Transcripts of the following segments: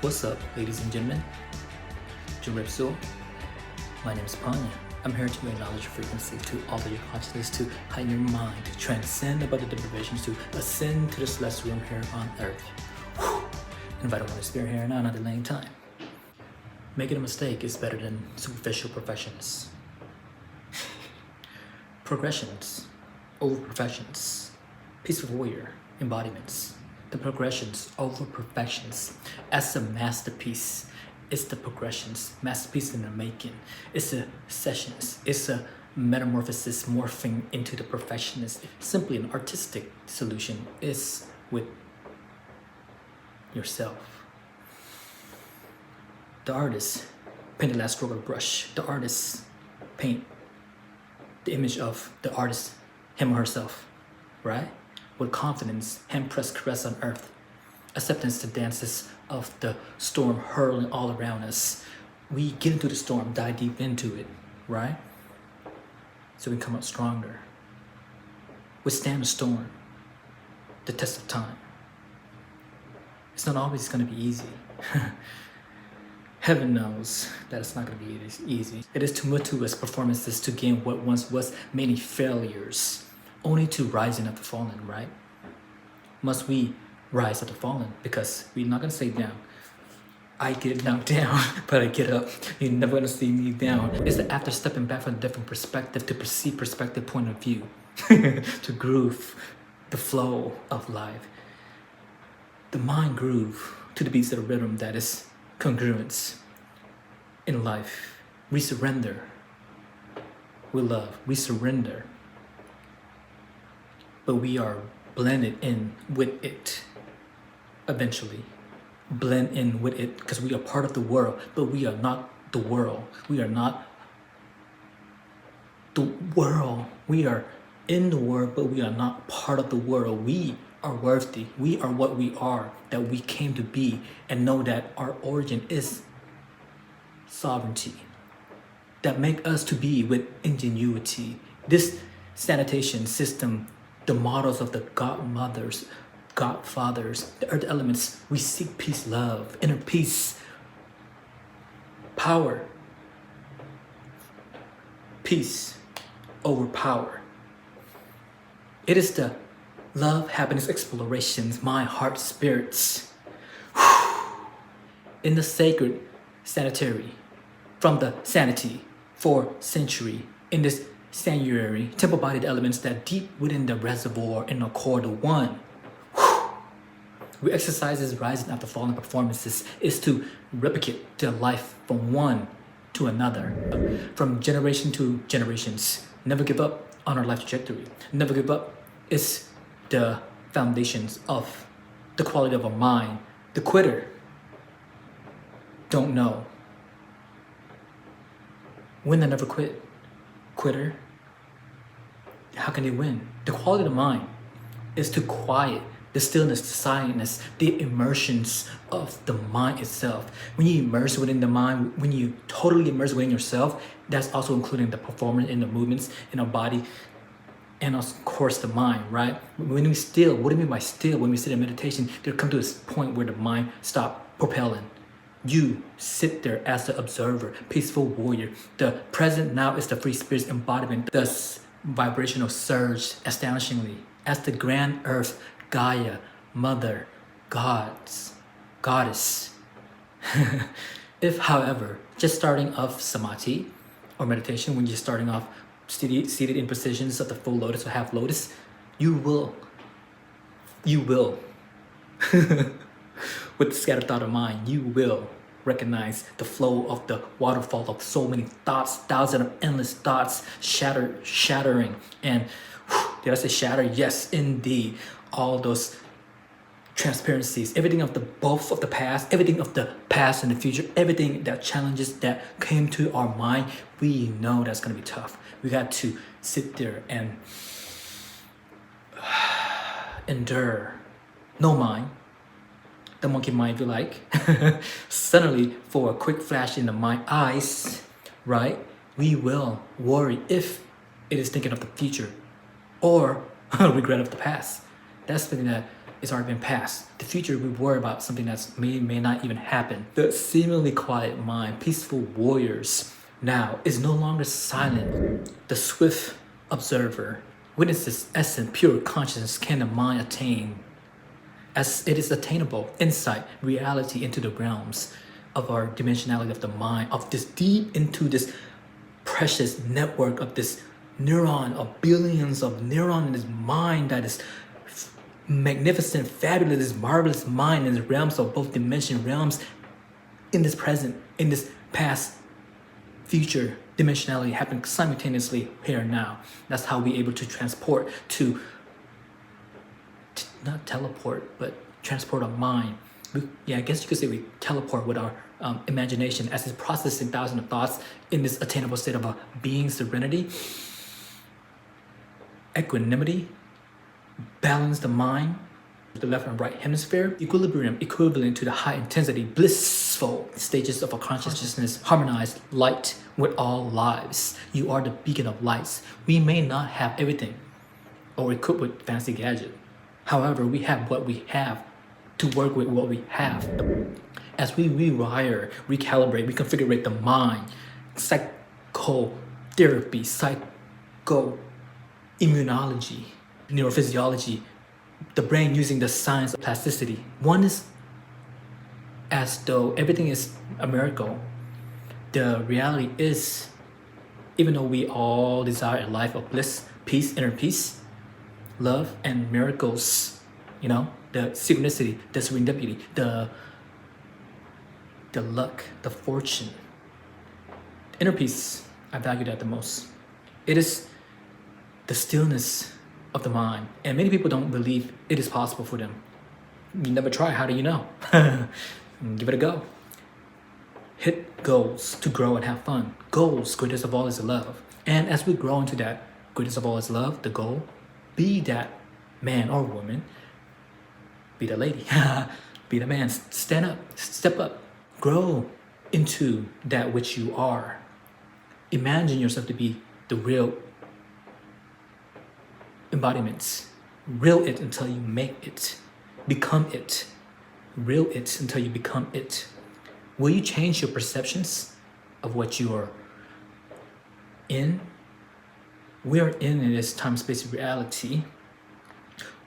What's up, ladies and gentlemen? Jurepso. My name is Panya. I'm here to acknowledge your frequency, to alter your consciousness, to heighten your mind, to transcend above the deprivations, to ascend to the celestial realm here on Earth. Invite the Holy Spirit here now, not delaying time. Making a mistake is better than superficial professions. Progressions over perfections. Peaceful warrior embodiments. The progressions over perfections. As a masterpiece, it's the progressions, masterpiece in the making. It's the sessions. It's a metamorphosis morphing into the perfectionist. Simply an artistic solution is with yourself. The artist paint the last stroke of the brush. The artist paint the image of the artist, him or herself, right? With confidence, hand-pressed caress on earth. Acceptance to dances of the storm hurling all around us. We get into the storm, dive deep into it, right? So we come out stronger. Withstand the storm, the test of time. It's not always going to be easy. Heaven knows that it's not going to be easy. It is tumultuous performances to gain what once was many failures, only to rising of the fallen, right? Must we rise of the fallen? Because we're not going to stay down. I get knocked down, but I get up. You're never going to see me down. It's the after stepping back from a different perspective to perceive perspective point of view, to groove the flow of life. The mind groove to the beats of the rhythm that is congruence in life. We surrender with love. We surrender. But we are blended in with it eventually. Blend in with it because we are part of the world, but we are not the world. We are not the world. We are in the world, but we are not part of the world. We are worthy. We are what we are, that we came to be, and know that our origin is sovereignty. That make us to be with ingenuity. This sanitation system, the models of the godmothers, godfathers, the earth elements, we seek peace, love, inner peace, power. Peace over power. It is the love, happiness, explorations, mind, heart, spirits. In the sacred sanitary, from the sanity for century, in this sanctuary, temple-bodied elements that deep within the reservoir in the core to one. We exercise this rising after fallen performances is to replicate the life from one to another, from generation to generations. Never give up on our life trajectory. Never give up is the foundations of the quality of our mind. The quitter don't know. Winner never quit. Quitter, how can they win? The quality of the mind is to quiet the stillness, the silentness, the immersions of the mind itself. When you immerse within the mind, when you totally immerse within yourself, that's also including the performance in the movements in our body, and of course the mind, right? When we still, what do you mean by still? When we sit in meditation, there come to this point where the mind stop propelling. You sit there as the observer, peaceful warrior. The present now is the free spirit's embodiment, thus vibrational surge astonishingly as the grand earth, Gaia, mother, gods, goddess. If, however, just starting off samadhi or meditation, when you're starting off seated in positions of the full lotus or half lotus, you will with the scattered thought of mind, you will recognize the flow of the waterfall of so many thoughts, thousands of endless thoughts shattering. And did I say shatter? Yes, indeed. All those transparencies, everything of the both of the past, everything of the past and the future, everything that challenges that came to our mind, we know that's gonna be tough. We got to sit there and endure. No mind. The monkey mind, if you like. Suddenly, for a quick flash in the mind eyes, right? We will worry if it is thinking of the future or regret of the past. That's something that it's already been past. The future, we worry about something that's may not even happen. The seemingly quiet mind, peaceful warriors, now is no longer silent. The swift observer witnesses essence, pure consciousness can the mind attain, as it is attainable, insight, reality into the realms of our dimensionality of the mind, of this deep into this precious network of this neuron, of billions of neurons in this mind that is magnificent, fabulous, this marvelous mind in the realms of both dimension realms, in this present, in this past, future dimensionality happening simultaneously here and now. That's how we're able to transport to not teleport, but transport our mind. I guess you could say we teleport with our imagination as it's processing thousands of thoughts in this attainable state of a being serenity, equanimity, balance the mind, the left and right hemisphere, equilibrium equivalent to the high intensity, blissful stages of a consciousness, harmonized light with all lives. You are the beacon of lights. We may not have everything or equipped with fancy gadget. However, we have what we have to work with what we have. As we rewire, recalibrate, reconfigure the mind, psychotherapy, psycho-immunology, neurophysiology, the brain using the science of plasticity. One is as though everything is a miracle. The reality is, even though we all desire a life of bliss, peace, inner peace, love, and miracles, you know, the synchronicity, the serendipity, the luck, the fortune, inner peace, I value that the most. It is the stillness of the mind, and many people don't believe it is possible for them. You never try, how do you know? Give it a go. Hit goals to grow and have fun. Goals, greatest of all is love. And as we grow into that greatest of all is love, the goal, be that man or woman, be the lady, be the man, stand up, step up, grow into that which you are. Imagine yourself to be the real embodiments. Real it until you make it. Become it. Real it until you become it. Will you change your perceptions of what you are in? We are in this time-space reality.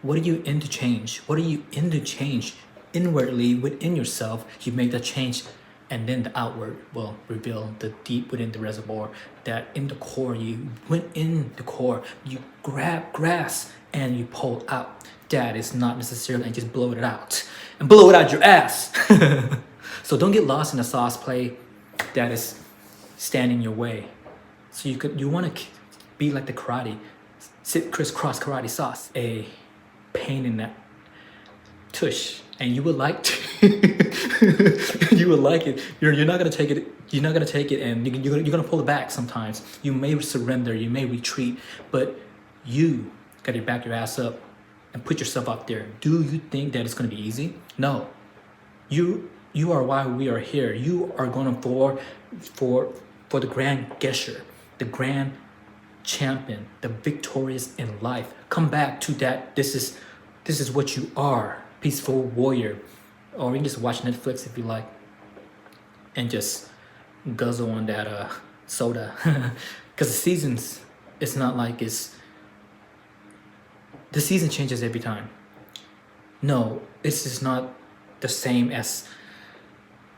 What are you in to change? What are you in to change? Inwardly, within yourself, you make that change, and then the outward will reveal the deep within the reservoir, that in the core, you went in the core, you grasp, and you pull out. That is not necessarily, and just blow it out. And blow it out your ass. So don't get lost in the sauce play that is standing your way. So you want to be like the karate, sit crisscross karate sauce, a pain in that tush, and you would like to, you would like it. You're not gonna take it. You're not gonna take it, and you're gonna pull it back sometimes. You may surrender, you may retreat, but you gotta back your ass up and put yourself out there. Do you think that it's gonna be easy? No. You are why we are here. You are going for the grand gesture, the grand champion, the victorious in life. Come back to that. This is what you are, peaceful warrior. Or you can just watch Netflix if you like, and just guzzle on that soda. Because the seasons, it's not like the season changes every time. No, this is not the same as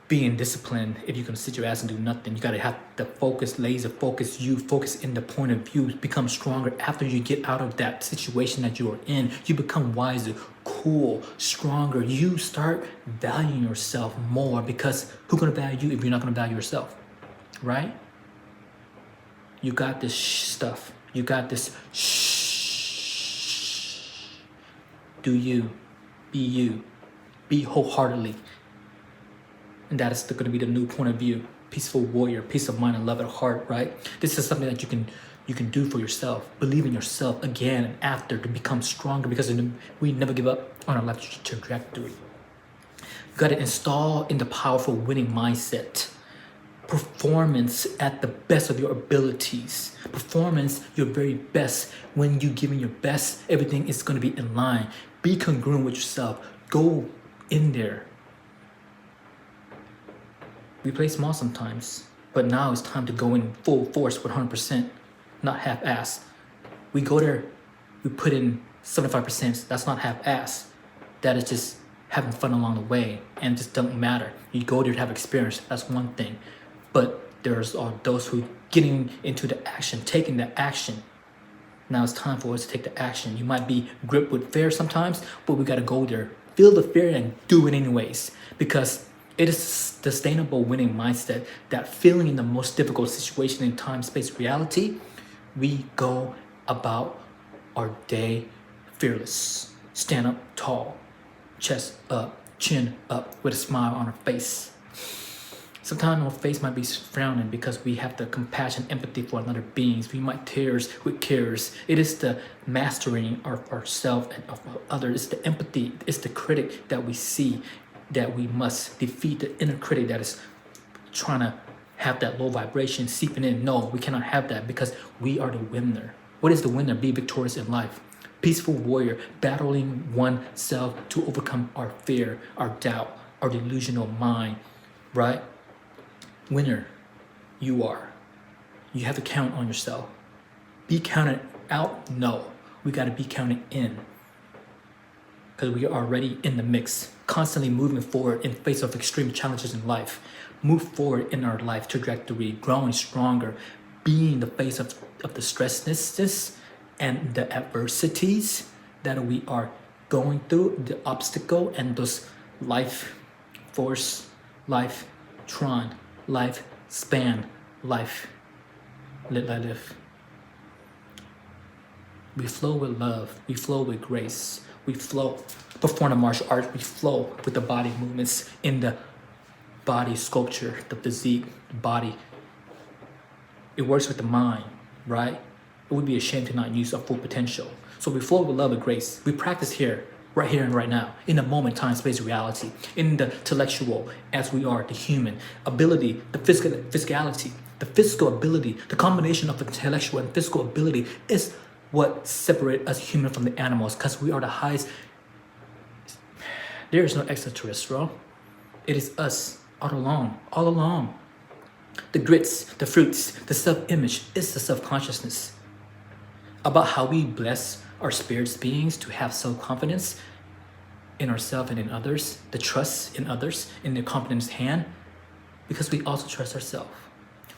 being disciplined. If you're gonna sit your ass and do nothing, you gotta have the focus, laser focus, you focus in the point of view, become stronger after you get out of that situation that you are in. You become wiser, cool, stronger. You start valuing yourself more, because who's gonna value you if you're not gonna value yourself, right? You got this stuff. You got this Do you, be wholeheartedly. And that is going to be the new point of view. Peaceful warrior, peace of mind and love at heart, right? This is something that you can do for yourself. Believe in yourself again and after to become stronger, because we never give up on our life trajectory. You got to install in the powerful winning mindset. performance at the best of your abilities. Performance your very best. When you giving your best, everything is going to be in line. Be congruent with yourself. Go in there. We play small sometimes, but now it's time to go in full force 100%, not half-ass. We go there, we put in 75%. That's not half-ass. That is just having fun along the way, and it just doesn't matter. You go there to have experience. That's one thing. But there's those who getting into the action, taking the action. Now it's time for us to take the action. You might be gripped with fear sometimes, but we gotta go there, feel the fear and do it anyways. Because it is sustainable winning mindset, that feeling in the most difficult situation in time, space, reality, we go about our day fearless. Stand up tall, chest up, chin up, with a smile on our face. Sometimes our face might be frowning because we have the compassion, empathy for another beings. We might tears with cares. It is the mastering of ourselves and of others. It's the empathy. It's the critic that we see, that we must defeat the inner critic that is trying to have that low vibration seeping in. No, we cannot have that, because we are the winner. What is the winner? Be victorious in life. Peaceful warrior, battling oneself to overcome our fear, our doubt, our delusional mind, right? Winner, you are. You have to count on yourself. Be counted out? No. We got to be counted in, because we are already in the mix, constantly moving forward in face of extreme challenges in life. Move forward in our life trajectory, growing stronger, being the face of the stressness and the adversities that we are going through, the obstacle and those life force, life tron, life span, life live. We flow with love, we flow with grace, we flow, perform the martial arts, we flow with the body movements in the body sculpture, the physique, the body. It works with the mind, right? It would be a shame to not use our full potential. So we flow with love and grace. We practice here and right now, in the moment, time, space, reality, in the intellectual, as we are, the human ability, the physicality, the physical ability, the combination of intellectual and physical ability is what separates us human from the animals, because we are the highest. There is no extraterrestrial. It is us all along. The grits, the fruits, the self-image is the self-consciousness. About how we bless our spirit's beings to have self-confidence in ourselves and in others, the trust in others, in their confidence hand, because we also trust ourselves.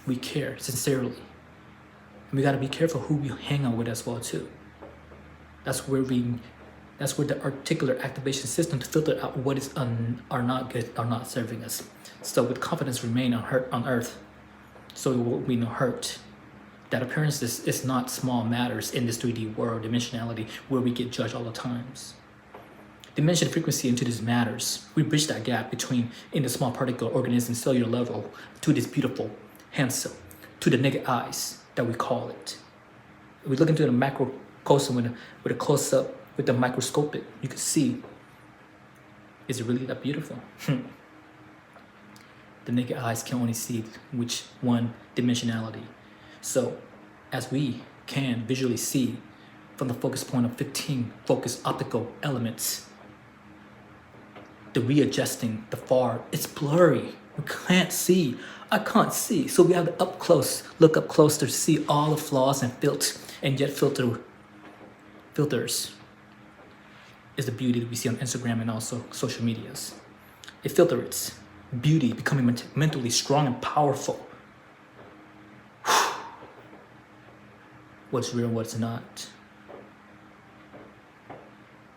We care sincerely. And we gotta be careful who we hang out with as well too. That's where the articular activation system to filter out what is are not good, are not serving us. So with confidence remain on earth, so we know hurt. That appearance is not small matters in this 3D world, dimensionality, where we get judged all the times. Dimension frequency into these matters. We bridge that gap between in the small particle organism cellular level to this beautiful, handsome, to the naked eyes that we call it. We look into the macrocosm with a close-up, with the microscopic, you can see, is it really that beautiful? The naked eyes can only see which one dimensionality. So as we can visually see from the focus point of 15 focus optical elements, the readjusting, the far, it's blurry. We can't see. I can't see. So we have to look up close to see all the flaws and filters is the beauty that we see on Instagram and also social medias. It filters beauty, becoming mentally strong and powerful. What's real, what's not.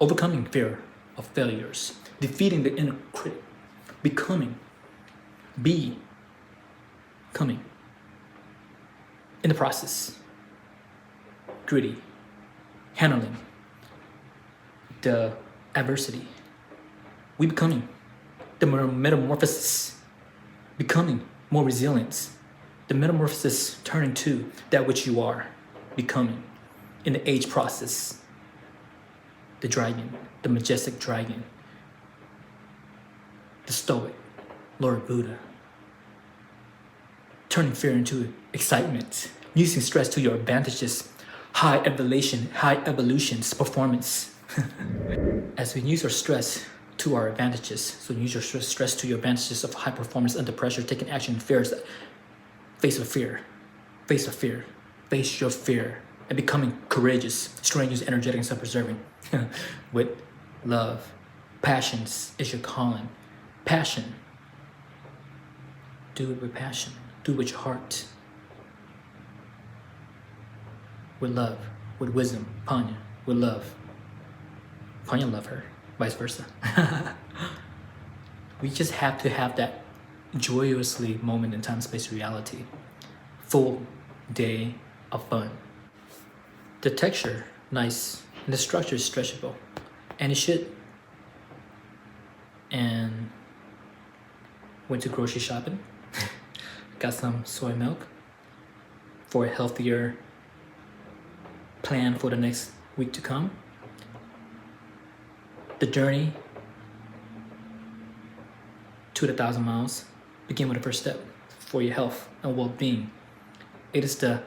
Overcoming fear of failures, defeating the inner critic, becoming. In the process, gritty, handling the adversity. We becoming the metamorphosis, becoming more resilient. The metamorphosis turning to that which you are, becoming in the age process. The dragon, the majestic dragon, the stoic Lord Buddha. turning fear into excitement, using stress to your advantages, high evolutions, performance. As we use our stress to our advantages, so use your stress to your advantages of high performance under pressure, taking action in fears, face of fear, face of fear, face your fear, and becoming courageous, strenuous, energetic, and self-preserving with love. Passions is your calling. Passion. Do it with passion. Do it with your heart. With love. With wisdom. Panya. With love. Panya love her. Vice versa. We just have to have that joyously moment in time, space, reality. Full day of fun. The texture, nice. And the structure is stretchable. And it should. And went to grocery shopping. Got some soy milk for a healthier plan for the next week to come. The journey to the 1,000 miles begin with the first step for your health and well-being. It is the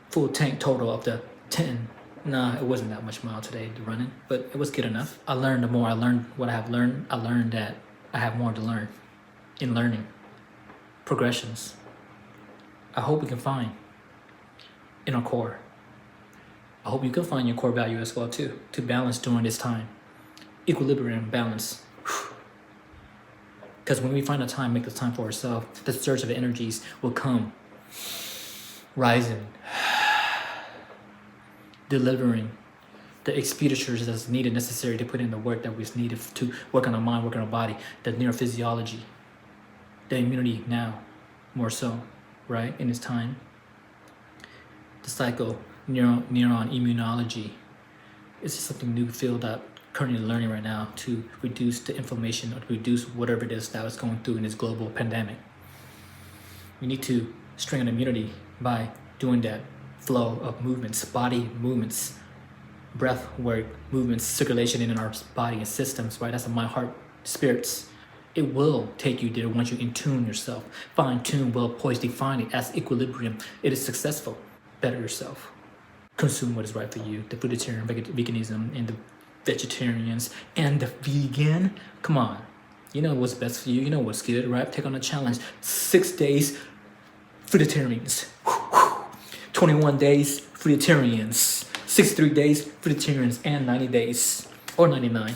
full tank total of the 10. Nah, it wasn't that much mile today running, but it was good enough. I learned the more I learned what I have learned, I learned that I have more to learn in learning. Progressions. I hope we can find in our core. I hope you can find your core value as well too, to balance during this time. Equilibrium, balance. Because when we find a time, make the time for ourselves, the surge of energies will come. Rising. Delivering the expenditures that's needed, necessary to put in the work that was needed to work on our mind, work on our body, the neurophysiology, the immunity now, more so, right, in this time. The cycle, neuron immunology, it's just something new field that currently learning right now to reduce the inflammation or to reduce whatever it is that is going through in this global pandemic. We need to strengthen immunity by doing that flow of movements, body movements, breath work, movements, circulation in our body and systems, right? That's the mind, heart, spirits. It will take you there once you in-tune yourself, fine-tune, well-poised, define it as equilibrium. It is successful. Better yourself. Consume what is right for you. The fruitarian, veganism, and the vegetarians, and the vegan. Come on. You know what's best for you. You know what's good, right? Take on a challenge. 6 days, fruitarians. 21 days, fruitarians. 63 days, fruitarians, and 90 days, or 99.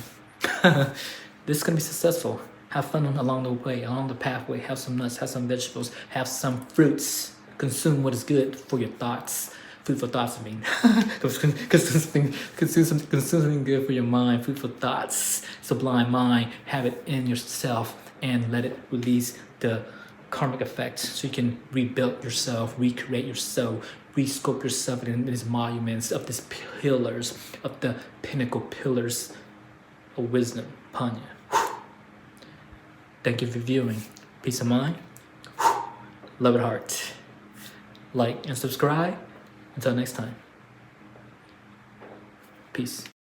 This is gonna be successful. Have fun along the way, along the pathway. Have some nuts, have some vegetables, have some fruits. Consume what is good for your thoughts. Food for thoughts, I mean. Consume something good for your mind. Food for thoughts. Sublime mind. Have it in yourself and let it release the karmic effect so you can rebuild yourself, recreate yourself, rescope yourself in these monuments of these pillars, of the pinnacle pillars of wisdom. Panya. Thank you for viewing. Peace of mind. Love at heart. Like and subscribe. Until next time. Peace.